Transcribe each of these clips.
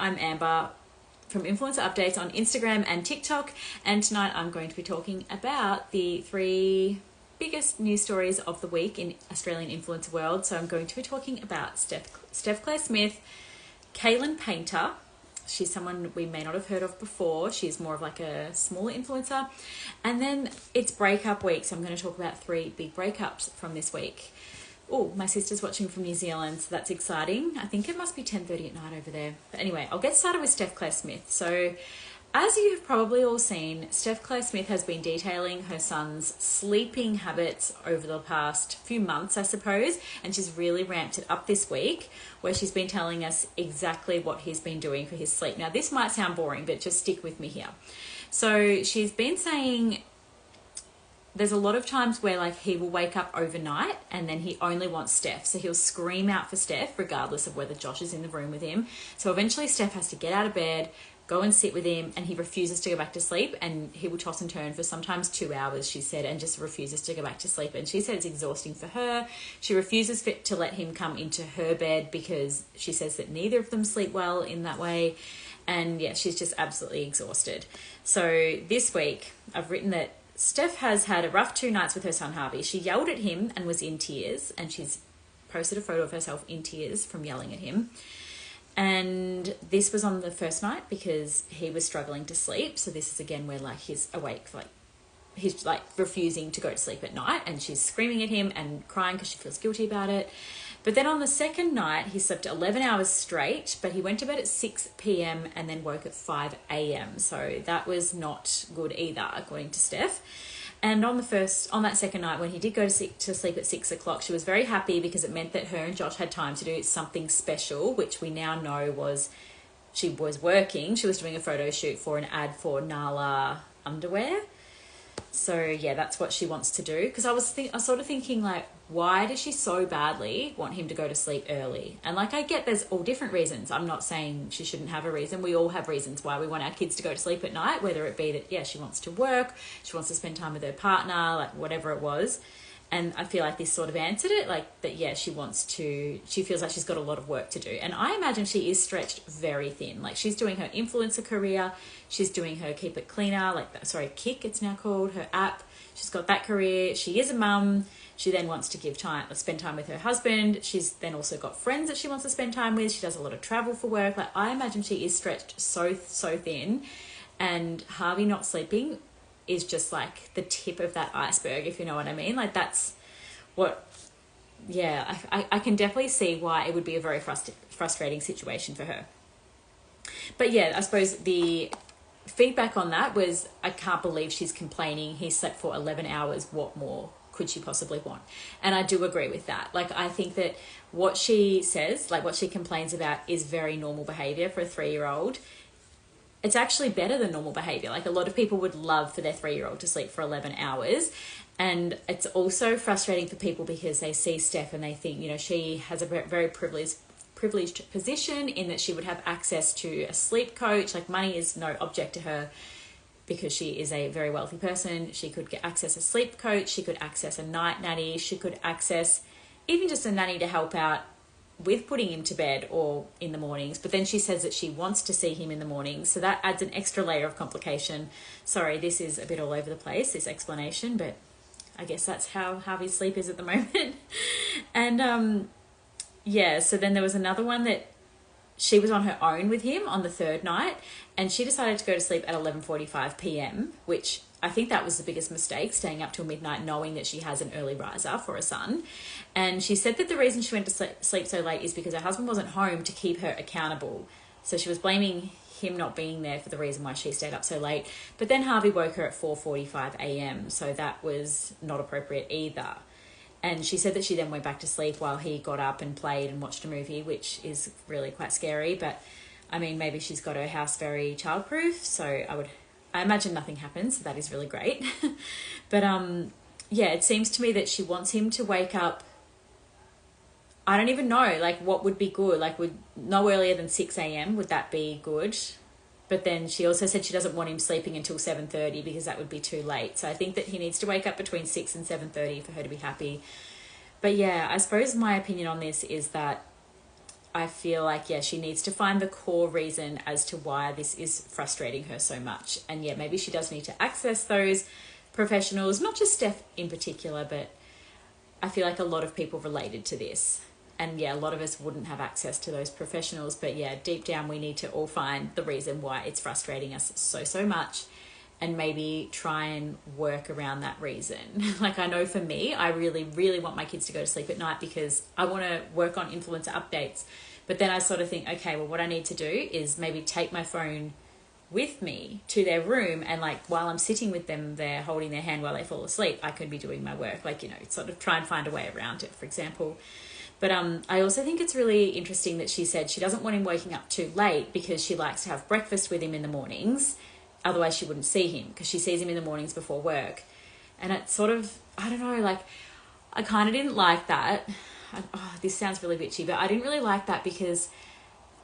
I'm Amber from Influencer Updates on Instagram and TikTok, and tonight I'm going to be talking about the 3 biggest news stories of the week in Australian influencer world. So I'm going to be talking about Steph Claire Smith, Kaylen Paynter. She's someone we may not have heard of before. She's more of like a smaller influencer. And then it's breakup week, so I'm going to talk about 3 big breakups from this week. Oh, my sister's watching from New Zealand, so that's exciting. I think it must be 10:30 at night over there. But anyway, I'll get started with Steph Claire Smith. So as you've probably all seen, Steph Claire Smith has been detailing her son's sleeping habits over the past few months, I suppose, and she's really ramped it up this week, where she's been telling us exactly what he's been doing for his sleep. Now, this might sound boring, but just stick with me here. So she's been saying there's a lot of times where like he will wake up overnight and then he only wants Steph. So he'll scream out for Steph regardless of whether Josh is in the room with him. So eventually Steph has to get out of bed, go and sit with him, and he refuses to go back to sleep, and he will toss and turn for sometimes 2 hours, she said, and just refuses to go back to sleep. And she said it's exhausting for her. She refuses to let him come into her bed because she says that neither of them sleep well in that way. And yeah, she's just absolutely exhausted. So this week I've written that Steph has had a rough 2 nights with her son Harvey. She yelled at him and was in tears, and she's posted a photo of herself in tears from yelling at him. And this was on the first night because he was struggling to sleep. So this is again where like he's awake, like he's like refusing to go to sleep at night, and she's screaming at him and crying because she feels guilty about it. But then on the second night, he slept 11 hours straight, but he went to bed at 6 p.m. and then woke at 5 a.m. So that was not good either, according to Steph. And on that second night, when he did go to sleep at 6 o'clock, she was very happy because it meant that her and Josh had time to do something special, which we now know was she was working. She was doing a photo shoot for an ad for Nala underwear. So yeah, that's what she wants to do. Because I was sort of thinking like, why does she so badly want him to go to sleep early? And like, I get there's all different reasons. I'm not saying she shouldn't have a reason. We all have reasons why we want our kids to go to sleep at night, whether it be that, yeah, she wants to work, she wants to spend time with her partner, like whatever it was. And I feel like this sort of answered it, like that, yeah, she feels like she's got a lot of work to do. And I imagine she is stretched very thin. Like she's doing her influencer career, she's doing her Keep It Cleaner, Kick, it's now called, her app. She's got that career. She is a mum. She then wants to spend time with her husband. She's then also got friends that she wants to spend time with. She does a lot of travel for work. Like I imagine she is stretched so thin, and Harvey not sleeping is just like the tip of that iceberg, if you know what I mean. Like that's what, yeah, I can definitely see why it would be a very frustrating situation for her. But yeah, I suppose the feedback on that was, I can't believe she's complaining. He slept for 11 hours. What more could she possibly want? And I do agree with that. Like, I think that what she says, like what she complains about, is very normal behavior for a 3-year-old. It's actually better than normal behavior. Like a lot of people would love for their 3-year-old to sleep for 11 hours. And it's also frustrating for people because they see Steph and they think, you know, she has a very privileged position in that she would have access to a sleep coach. Like money is no object to her because she is a very wealthy person. She could access a sleep coach. She could access a night nanny. She could access even just a nanny to help out with putting him to bed or in the mornings. But then she says that she wants to see him in the mornings. So that adds an extra layer of complication. Sorry, this is a bit all over the place, this explanation, but I guess that's how Harvey's sleep is at the moment. And yeah, so then there was another one that she was on her own with him on the 3rd night, and she decided to go to sleep at 11:45 p.m, which I think that was the biggest mistake, staying up till midnight knowing that she has an early riser for a son. And she said that the reason she went to sleep so late is because her husband wasn't home to keep her accountable. So she was blaming him not being there for the reason why she stayed up so late. But then Harvey woke her at 4:45 a.m, so that was not appropriate either. And she said that she then went back to sleep while he got up and played and watched a movie, which is really quite scary. But I mean, maybe she's got her house very childproof, so I imagine nothing happens. So that is really great. But yeah, it seems to me that she wants him to wake up. I don't even know, like, what would be good. Like, would no earlier than 6 a.m, would that be good? But then she also said she doesn't want him sleeping until 7:30 because that would be too late. So I think that he needs to wake up between 6 and 7:30 for her to be happy. But yeah, I suppose my opinion on this is that I feel like, yeah, she needs to find the core reason as to why this is frustrating her so much. And yeah, maybe she does need to access those professionals, not just Steph in particular, but I feel like a lot of people related to this. And yeah, a lot of us wouldn't have access to those professionals. But yeah, deep down, we need to all find the reason why it's frustrating us so much, and maybe try and work around that reason. Like, I know for me, I really want my kids to go to sleep at night because I want to work on influencer updates. But then I sort of think, okay, well, what I need to do is maybe take my phone with me to their room, and like while I'm sitting with them there holding their hand while they fall asleep, I could be doing my work, like, you know, sort of try and find a way around it, for example. But I also think it's really interesting that she said she doesn't want him waking up too late because she likes to have breakfast with him in the mornings. Otherwise she wouldn't see him, because she sees him in the mornings before work. And it's sort of, I don't know, like, I kind of didn't like that. This sounds really bitchy, but I didn't really like that because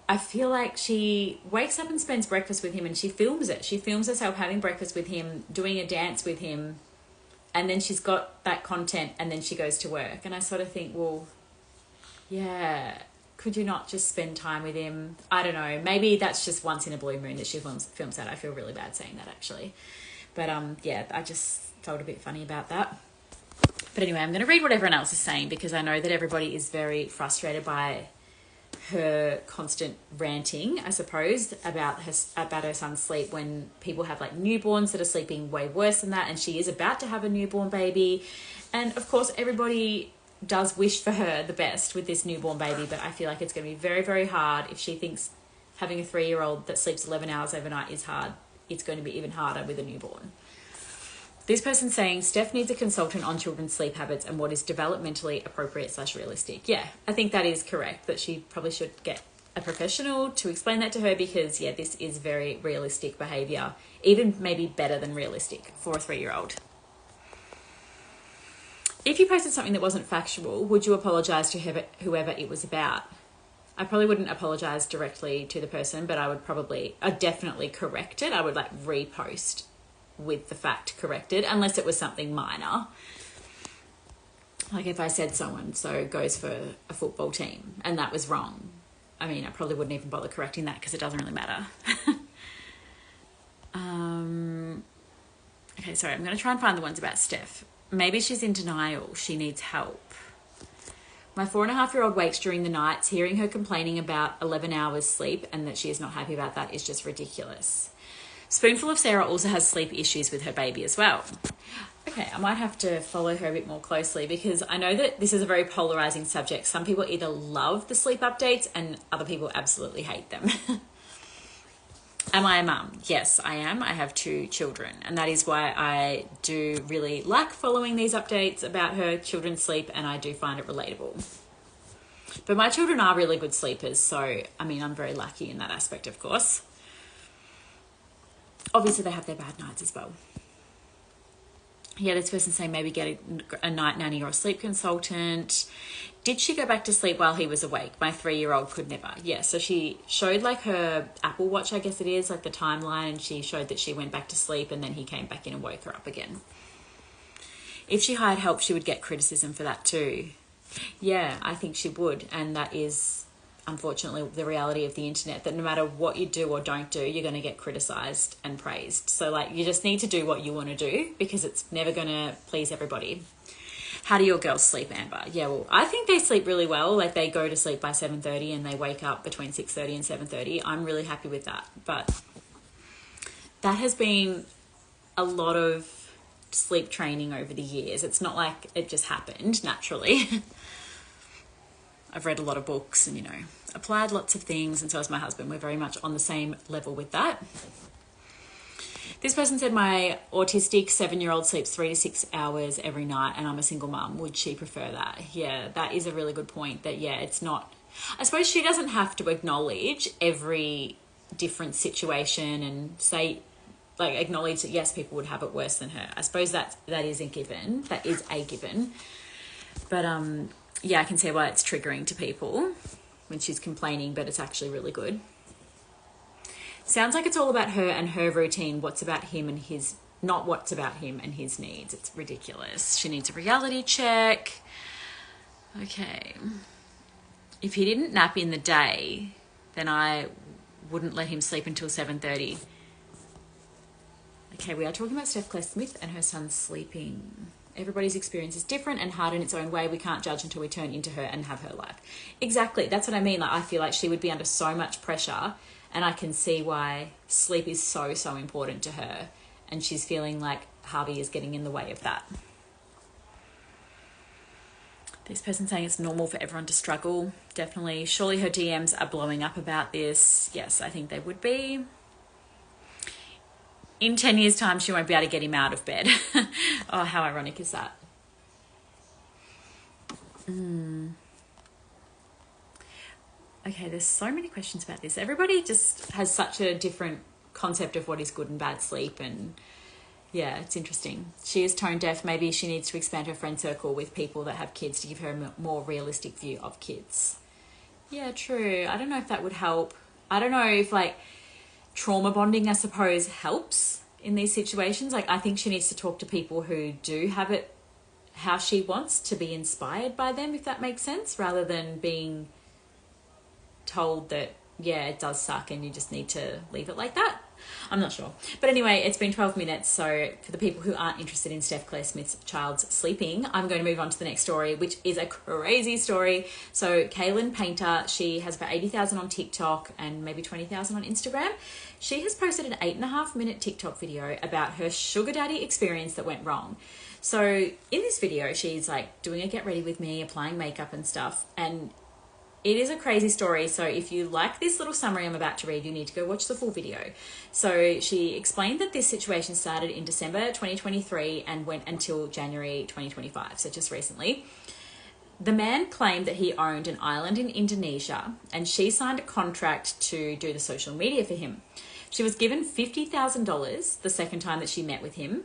I feel like she wakes up and spends breakfast with him and she films it. She films herself having breakfast with him, doing a dance with him, and then she's got that content and then she goes to work. And I sort of think, well, yeah, could you not just spend time with him? I don't know. Maybe that's just once in a blue moon that she films that. I feel really bad saying that, actually. But yeah, I just felt a bit funny about that. But anyway, I'm going to read what everyone else is saying because I know that everybody is very frustrated by her constant ranting, I suppose, about her son's sleep when people have like newborns that are sleeping way worse than that, and she is about to have a newborn baby. And of course, everybody does wish for her the best with this newborn baby, but I feel like it's going to be very, very hard. If she thinks having a 3-year-old that sleeps 11 hours overnight is hard, it's going to be even harder with a newborn. This person's saying Steph needs a consultant on children's sleep habits and what is developmentally appropriate / realistic. Yeah, I think that is correct, that she probably should get a professional to explain that to her, because yeah, this is very realistic behavior, even maybe better than realistic for a 3-year-old. If you posted something that wasn't factual, would you apologise to whoever it was about? I probably wouldn't apologise directly to the person, but I'd definitely correct it. I would like repost with the fact corrected, unless it was something minor. Like if I said so-and-so goes for a football team and that was wrong, I mean, I probably wouldn't even bother correcting that because it doesn't really matter. Okay, sorry, I'm going to try and find the ones about Steph. Maybe she's in denial. She needs help. My 4.5-year-old wakes during the nights. Hearing her complaining about 11 hours sleep and that she is not happy about that is just ridiculous. Spoonful of Sarah also has sleep issues with her baby as well. Okay, I might have to follow her a bit more closely because I know that this is a very polarizing subject. Some people either love the sleep updates and other people absolutely hate them. Am I a mum? Yes, I am. I have 2 children, and that is why I do really like following these updates about her children's sleep, and I do find it relatable. But my children are really good sleepers, so I mean, I'm very lucky in that aspect, of course. Obviously, they have their bad nights as well. Yeah, this person's saying maybe get a night nanny or a sleep consultant. Did she go back to sleep while he was awake? My 3-year-old could never. Yeah, so she showed like her Apple Watch, I guess it is, like the timeline, and she showed that she went back to sleep and then he came back in and woke her up again. If she hired help, she would get criticism for that too. Yeah, I think she would, and that is unfortunately the reality of the internet, that no matter what you do or don't do, you're going to get criticized and praised. So like, you just need to do what you want to do because it's never going to please everybody. How do your girls sleep, Amber? Yeah, well, I think they sleep really well. Like they go to sleep by 7:30 and they wake up between 6:30 and 7:30. I'm really happy with that. But that has been a lot of sleep training over the years. It's not like it just happened naturally. I've read a lot of books and, you know, applied lots of things, and so has my husband. We're very much on the same level with that. This person said my autistic 7-year-old sleeps 3 to 6 hours every night and I'm a single mum. Would she prefer that? Yeah, that is a really good point. That, yeah, it's not... I suppose she doesn't have to acknowledge every different situation and say... like acknowledge that yes, people would have it worse than her. I suppose that is a given. That is a given. But yeah, I can see why it's triggering to people when she's complaining, but it's actually really good. Sounds like it's all about her and her routine. What's about him and his, not what's about him and his needs. It's ridiculous. She needs a reality check. Okay. If he didn't nap in the day, then I wouldn't let him sleep until 7:30. Okay, we are talking about Steph Claire Smith and her son sleeping. Everybody's experience is different and hard in its own way. We can't judge until we turn into her and have her life. Exactly. That's what I mean. Like, I feel like she would be under so much pressure, and I can see why sleep is so, so important to her. And she's feeling like Harvey is getting in the way of that. This person saying it's normal for everyone to struggle. Definitely. Surely her DMs are blowing up about this. Yes, I think they would be. In 10 years' time, she won't be able to get him out of bed. Oh, how ironic is that? Okay, there's so many questions about this. Everybody just has such a different concept of what is good and bad sleep, and yeah, it's interesting. She is tone deaf. Maybe she needs to expand her friend circle with people that have kids to give her a more realistic view of kids. Yeah, true. I don't know if that would help. I don't know if, like, trauma bonding, I suppose, helps in these situations. Like, I think she needs to talk to people who do have it how she wants, to be inspired by them, if that makes sense, rather than being told that, yeah, it does suck and you just need to leave it like that. I'm not sure. But anyway, it's been 12 minutes. So for the people who aren't interested in Steph Claire Smith's child's sleeping, I'm going to move on to the next story, which is a crazy story. So Kaylen Paynter, she has about 80,000 on TikTok and maybe 20,000 on Instagram. She has posted an 8.5-minute TikTok video about her sugar daddy experience that went wrong. So in this video, she's like doing a get ready with me, applying makeup and stuff. And it is a crazy story. So if you like this little summary I'm about to read, you need to go watch the full video. So she explained that this situation started in December 2023 and went until January 2025. So just recently. The man claimed that he owned an island in Indonesia and she signed a contract to do the social media for him. She was given $50,000 the second time that she met with him.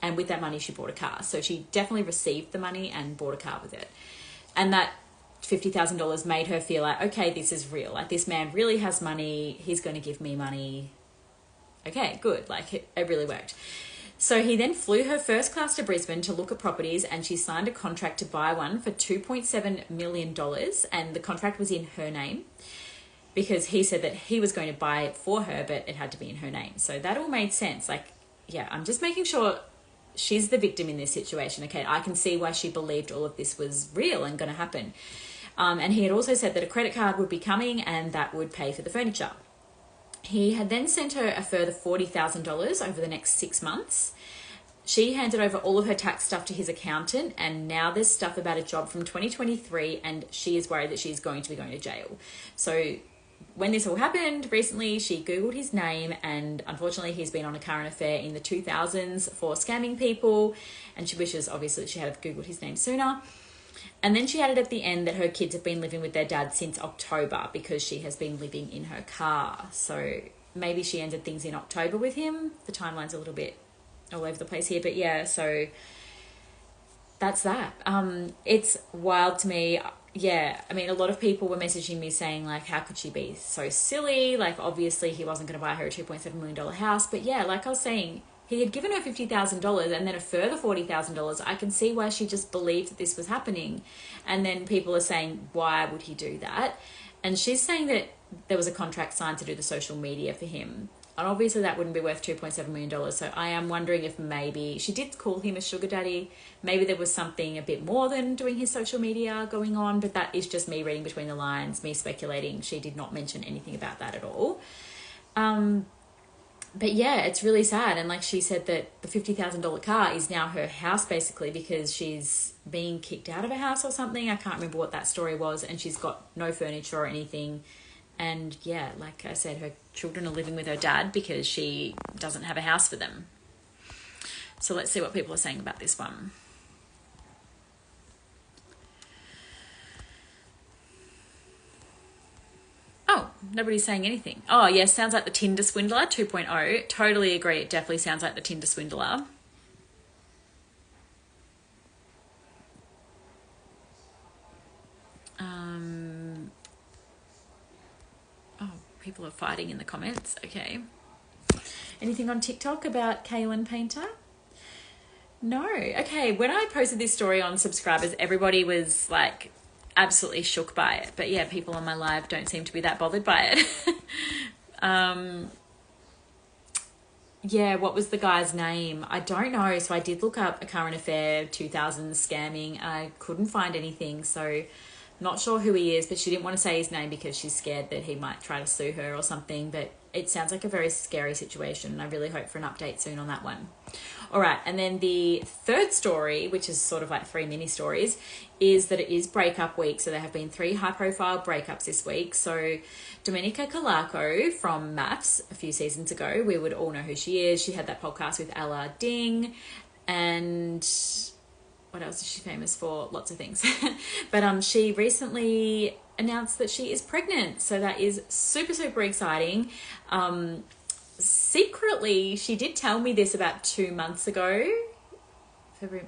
And with that money, she bought a car. So she definitely received the money and bought a car with it. And that $50,000 made her feel like, okay, this is real. Like, this man really has money. He's going to give me money. Okay, good. Like, it really worked. So he then flew her first class to Brisbane to look at properties, and she signed a contract to buy one for $2.7 million. And the contract was in her name because he said that he was going to buy it for her, but it had to be in her name. So that all made sense. Like, yeah, I'm just making sure she's the victim in this situation. Okay, I can see why she believed all of this was real and going to happen. And he had also said that a credit card would be coming and that would pay for the furniture. He had then sent her a further $40,000 over the next 6 months. She handed over all of her tax stuff to his accountant, and now there's stuff about a job from 2023, and she is worried that she's going to be going to jail. So when this all happened recently, she Googled his name, and unfortunately he's been on a current affair in the 2000s for scamming people, and she wishes obviously that she had Googled his name sooner. And then she added at the end that her kids have been living with their dad since October because she has been living in her car. So maybe she ended things in October with him. The timeline's a little bit all over the place here, but yeah, so that's that. It's wild to me. Yeah, I mean, a lot of people were messaging me saying, like, how could she be so silly? Like, obviously he wasn't going to buy her a $2.7 million house. But yeah, like I was saying, he had given her $50,000 and then a further $40,000. I can see why she just believed that this was happening. And then people are saying, why would he do that? And she's saying that there was a contract signed to do the social media for him. And obviously that wouldn't be worth $2.7 million. So I am wondering if maybe she did call him a sugar daddy. Maybe there was something a bit more than doing his social media going on. But that is just me reading between the lines, me speculating. She did not mention anything about that at all. But yeah, it's really sad. And like she said that the $50,000 car is now her house basically because she's being kicked out of a house or something. I can't remember what that story was. And she's got no furniture or anything. And yeah, like I said, her children are living with her dad because she doesn't have a house for them. So let's see what people are saying about this one. Oh, nobody's saying anything. Oh, yes, sounds like the Tinder Swindler 2.0. Totally agree. It definitely sounds like the Tinder Swindler. Oh, people are fighting in the comments. Okay. Anything on TikTok about Kaylen Paynter? No. Okay, when I posted this story on subscribers, everybody was like, absolutely shook by it. But yeah, people on my live don't seem to be that bothered by it. Yeah, what was the guy's name? I don't know. So I did look up a current affair 2000s scamming. I couldn't find anything. So not sure who he is, but she didn't want to say his name because she's scared that he might try to sue her or something. But it sounds like a very scary situation, and I really hope for an update soon on that one. All right, and then the third story, which is sort of like 3 mini stories, is that it is breakup week. So there have been 3 high-profile breakups this week. So Domenica Calarco from MAFS a few seasons ago, we would all know who she is. She had that podcast with Ella Ding, and what else is she famous for? Lots of things. But she recently announced that she is pregnant. So that is super, super exciting. Secretly, she did tell me this about 2 months ago,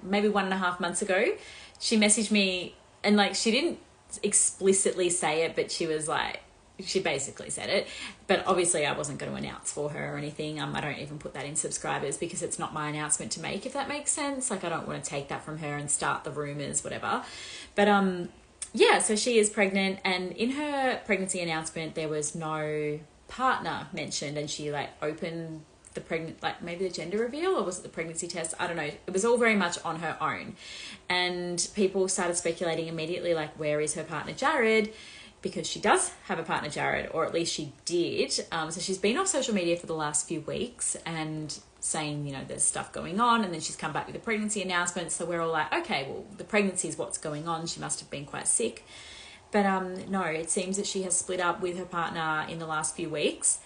maybe 1.5 months ago. She messaged me, and like, she didn't explicitly say it, but she was like, she basically said it. But obviously I wasn't going to announce for her or anything. I don't even put that in subscribers because it's not my announcement to make, if that makes sense. Like, I don't want to take that from her and start the rumors, whatever. But yeah, so she is pregnant, and in her pregnancy announcement there was no partner mentioned, and she like opened the pregnant, like maybe the gender reveal, or was it the pregnancy test? I don't know. It was all very much on her own, and people started speculating immediately, like, where is her partner Jared? Because she does have a partner Jared, or at least she did. So she's been off social media for the last few weeks and saying, you know, there's stuff going on, and then she's come back with a pregnancy announcement. So we're all like, okay, well, the pregnancy is what's going on. She must have been quite sick. But no, it seems that she has split up with her partner in the last few weeks.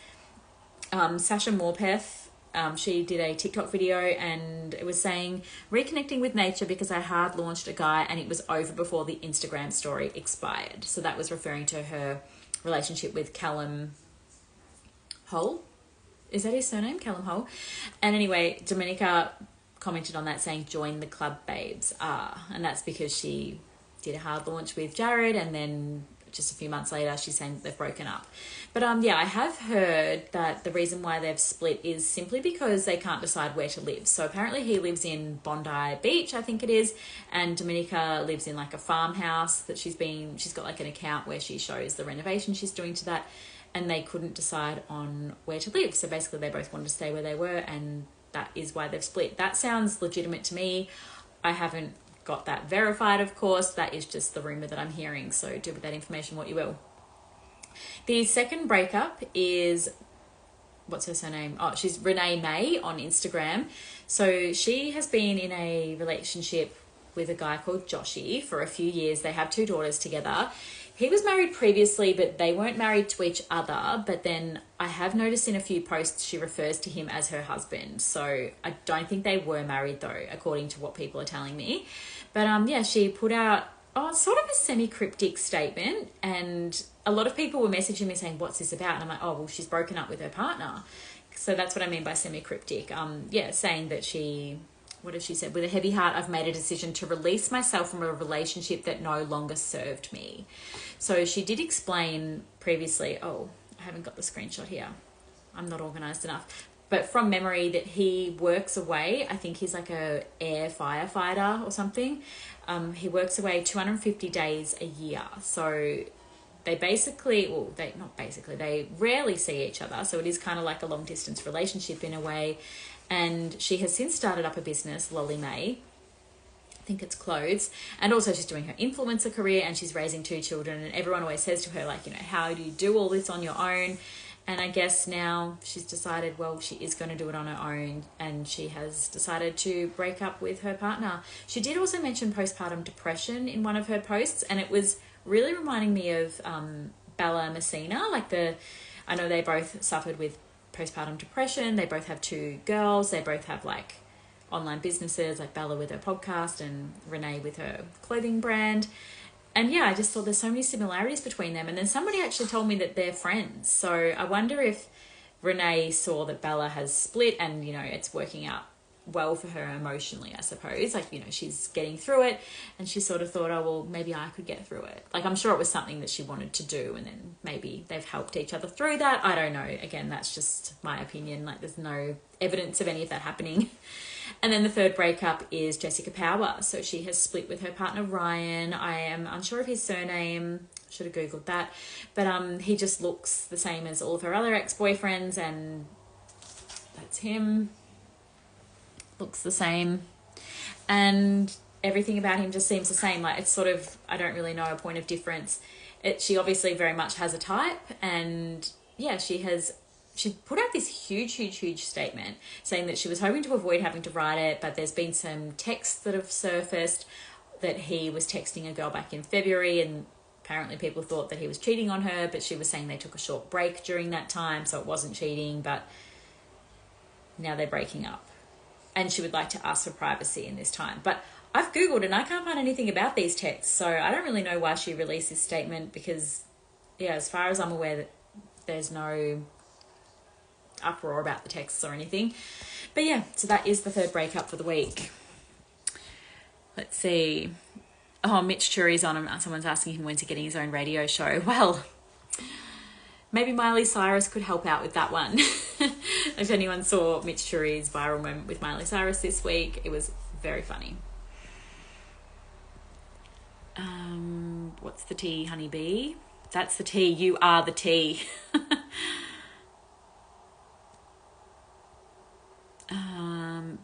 Sasha Morpeth, she did a TikTok video, and it was saying, reconnecting with nature because I hard launched a guy and it was over before the Instagram story expired. So that was referring to her relationship with Callum Hull. Is that his surname? Callum Hull. And anyway, Domenica commented on that saying, join the club, babes. And that's because she did a hard launch with Jared, and then just a few months later she's saying that they've broken up. But yeah, I have heard that the reason why they've split is simply because they can't decide where to live. So apparently he lives in Bondi Beach, I think it is, and Domenica lives in like a farmhouse that she's got like an account where she shows the renovation she's doing to that, and they couldn't decide on where to live. So basically they both wanted to stay where they were, and that is why they've split. That sounds legitimate to me. I haven't got that verified, of course. That is just the rumor that I'm hearing, so do with that information what you will. The second breakup is, what's her surname? Oh, she's Renee May on Instagram. So she has been in a relationship with a guy called Joshy for a few years. They have 2 daughters together. He was married previously, but they weren't married to each other. But then I have noticed in a few posts she refers to him as her husband. So I don't think they were married though, according to what people are telling me. But yeah, she put out sort of a semi-cryptic statement, and a lot of people were messaging me saying, what's this about? And I'm like, oh, well, she's broken up with her partner. So that's what I mean by semi-cryptic. Yeah, saying that what has she said? With a heavy heart, I've made a decision to release myself from a relationship that no longer served me. So she did explain previously, I haven't got the screenshot here. I'm not organised enough. But from memory, that he works away. I think he's like a air firefighter or something. He works away 250 days a year. So they they rarely see each other. So it is kind of like a long distance relationship in a way. And she has since started up a business, Lolly May. I think it's clothes. And also she's doing her influencer career, and she's raising 2 children. And everyone always says to her, like, you know, how do you do all this on your own? And I guess now she's decided, well, she is going to do it on her own, and she has decided to break up with her partner. She did also mention postpartum depression in one of her posts, and it was really reminding me of Bella Messina. I know they both suffered with postpartum depression. They both have 2 girls. They both have like online businesses, like Bella with her podcast and Renee with her clothing brand. And yeah, I just thought there's so many similarities between them. And then somebody actually told me that they're friends. So I wonder if Renee saw that Bella has split and, you know, it's working out well for her emotionally, I suppose. Like, you know, she's getting through it, and she sort of thought, oh, well, maybe I could get through it. Like, I'm sure it was something that she wanted to do, and then maybe they've helped each other through that. I don't know. Again, that's just my opinion. Like, there's no evidence of any of that happening. And then the third breakup is Jessika Power. So she has split with her partner, Ryan. I am unsure of his surname. Should have Googled that. But he just looks the same as all of her other ex-boyfriends, and that's him. Looks the same. And everything about him just seems the same. Like, it's sort of, I don't really know a point of difference. She obviously very much has a type, and yeah, she put out this huge statement saying that she was hoping to avoid having to write it, but there's been some texts that have surfaced that he was texting a girl back in February, and apparently people thought that he was cheating on her, but she was saying they took a short break during that time, so it wasn't cheating, but now they're breaking up. And she would like to ask for privacy in this time. But I've Googled and I can't find anything about these texts, so I don't really know why she released this statement because, yeah, as far as I'm aware, that there's no uproar about the texts or anything. But yeah, so that is the third breakup for the week. Let's see. Oh, Mitch Churi's on him. Someone's asking him when's he getting his own radio show. Well, maybe Miley Cyrus could help out with that one. If anyone saw Mitch Churi's viral moment with Miley Cyrus this week, it was very funny. What's the tea, honeybee? That's the tea. You are the tea.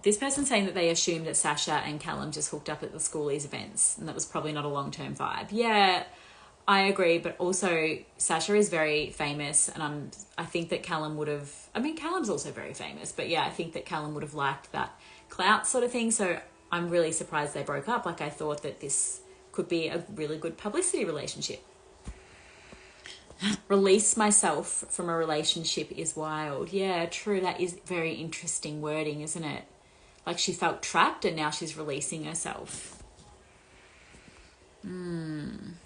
This person's saying that they assumed that Sasha and Callum just hooked up at the schoolies events, and that was probably not a long-term vibe. Yeah, I agree, but also Sasha is very famous, and I think that Callum would have... I mean, Callum's also very famous, but yeah, I think that Callum would have liked that clout sort of thing, so I'm really surprised they broke up. Like, I thought that this could be a really good publicity relationship. Release myself from a relationship is wild. Yeah, true. That is very interesting wording, isn't it? Like, she felt trapped and now she's releasing herself. Dom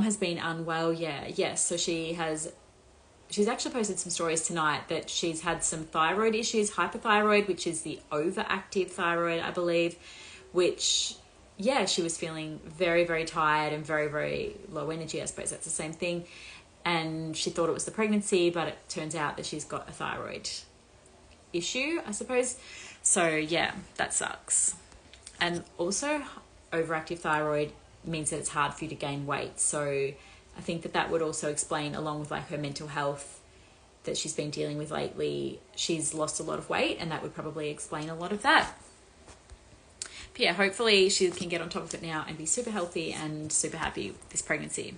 has been unwell. Yes. So she's actually posted some stories tonight that she's had some thyroid issues, hypothyroid, which is the overactive thyroid, I believe, which, yeah, she was feeling very, very tired and very, very low energy. I suppose that's the same thing. And she thought it was the pregnancy, but it turns out that she's got a thyroid issue, I suppose. So yeah, that sucks. And also, overactive thyroid means that it's hard for you to gain weight. So I think that would also explain, along with like her mental health that she's been dealing with lately, she's lost a lot of weight, and that would probably explain a lot of that. But yeah, hopefully she can get on top of it now and be super healthy and super happy with this pregnancy.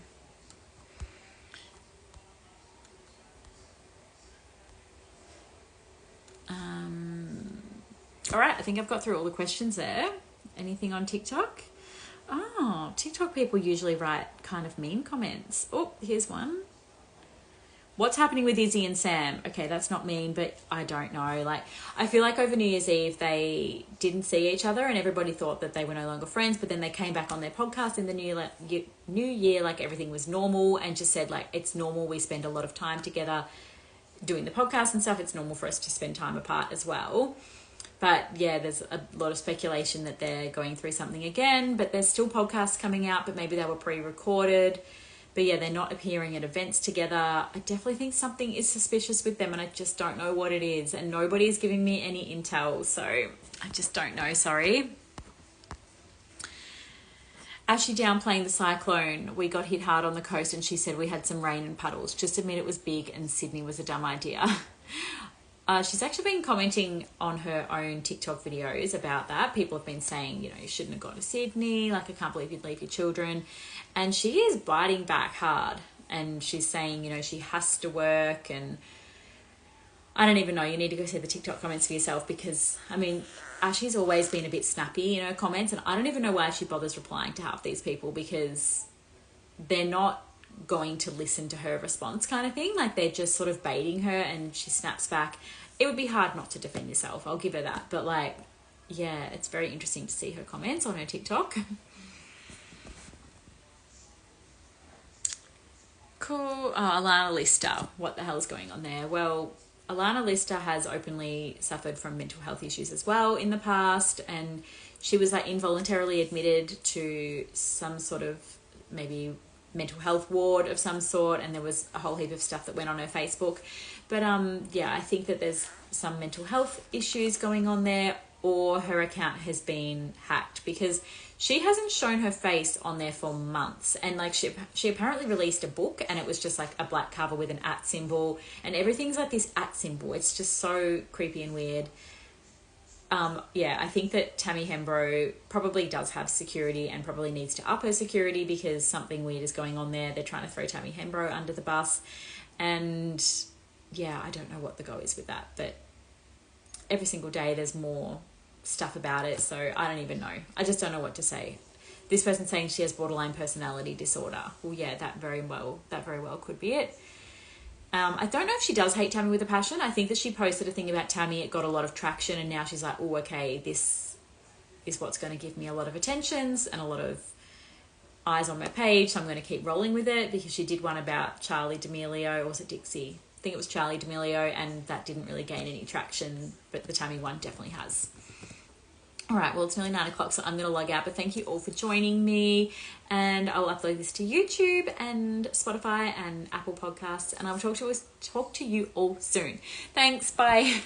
All right, I think I've got through all the questions there. Anything on TikTok? Oh, TikTok people usually write kind of mean comments. Oh, here's one. What's happening with Izzy and Sam? Okay, that's not mean, but I don't know. Like, I feel like over New Year's Eve, they didn't see each other and everybody thought that they were no longer friends, but then they came back on their podcast in the new year, like everything was normal, and just said, like, it's normal. We spend a lot of time together doing the podcast and stuff. It's normal for us to spend time apart as well. But yeah, there's a lot of speculation that they're going through something again, but there's still podcasts coming out, but maybe they were pre-recorded. But yeah, they're not appearing at events together. I definitely think something is suspicious with them, and I just don't know what it is. And nobody's giving me any intel, so I just don't know, sorry. Ashley downplaying the cyclone. We got hit hard on the coast and she said we had some rain and puddles. Just admit it was big and Sydney was a dumb idea. She's actually been commenting on her own TikTok videos about that. People have been saying, you know, you shouldn't have gone to Sydney. Like, I can't believe you'd leave your children. And she is biting back hard. And she's saying, you know, she has to work. And I don't even know. You need to go see the TikTok comments for yourself because, I mean, Ashley's always been a bit snappy in her comments. And I don't even know why she bothers replying to half these people because they're not going to listen to her response kind of thing. Like, they're just sort of baiting her and she snaps back. It would be hard not to defend yourself, I'll give her that, but like, yeah, it's very interesting to see her comments on her TikTok. Cool. Oh, Alana Lister, what the hell's going on there? Well, Alana Lister has openly suffered from mental health issues as well in the past, and she was like involuntarily admitted to some sort of maybe mental health ward of some sort, and there was a whole heap of stuff that went on her Facebook. But I think that there's some mental health issues going on there, or her account has been hacked, because she hasn't shown her face on there for months. And like she apparently released a book, and it was just like a black cover with an @ symbol, and everything's like this @ symbol. It's just so creepy and weird. I think that Tammy Hembrow probably does have security and probably needs to up her security, because something weird is going on there. They're trying to throw Tammy Hembrow under the bus. And I don't know what the go is with that, but every single day there's more stuff about it, so I don't even know. I just don't know what to say. This person's saying she has borderline personality disorder. Well, yeah, that very well could be it. I don't know if she does hate Tammy with a passion. I think that she posted a thing about Tammy. It got a lot of traction, and now she's like, oh, okay, this is what's going to give me a lot of attentions and a lot of eyes on my page, so I'm going to keep rolling with it, because she did one about Charlie D'Amelio, or was it Dixie? I think it was Charlie D'Amelio, and that didn't really gain any traction, but the Tammy one definitely has. All right, well, it's nearly 9 o'clock, so I'm going to log out, but thank you all for joining me, and I'll upload this to YouTube and Spotify and Apple Podcasts, and I will talk to you all soon. Thanks, bye.